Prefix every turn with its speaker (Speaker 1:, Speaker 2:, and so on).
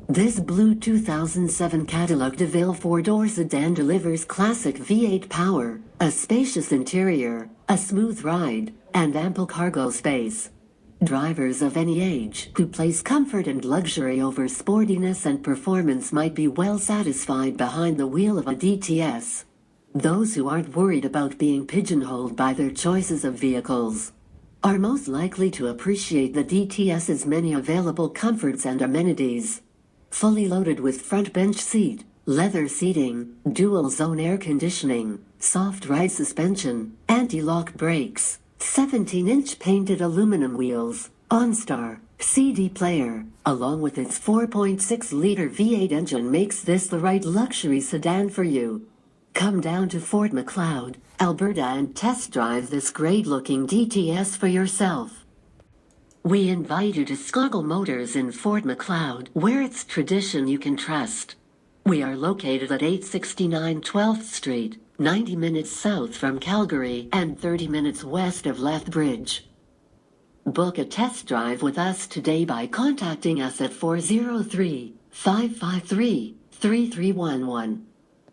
Speaker 1: This blue 2007 Cadillac DeVille four-door sedan delivers classic V8 power, a spacious interior, a smooth ride, and ample cargo space. Drivers of any age who place comfort and luxury over sportiness and performance might be well satisfied behind the wheel of a DTS. Those who aren't worried about being pigeonholed by their choices of vehicles are most likely to appreciate the DTS's many available comforts and amenities. Fully loaded with front bench seat, leather seating, dual-zone air conditioning, soft ride suspension, anti-lock brakes, 17-inch painted aluminum wheels, OnStar, CD player, along with its 4.6-liter V8 engine makes this the right luxury sedan for you. Come down to Fort Macleod, Alberta and test drive this great-looking DTS for yourself. We invite you to Scogle Motors in Fort Macleod, where it's tradition you can trust. We are located at 869 12th Street, 90 minutes south from Calgary and 30 minutes west of Lethbridge. Book a test drive with us today by contacting us at 403-553-3311.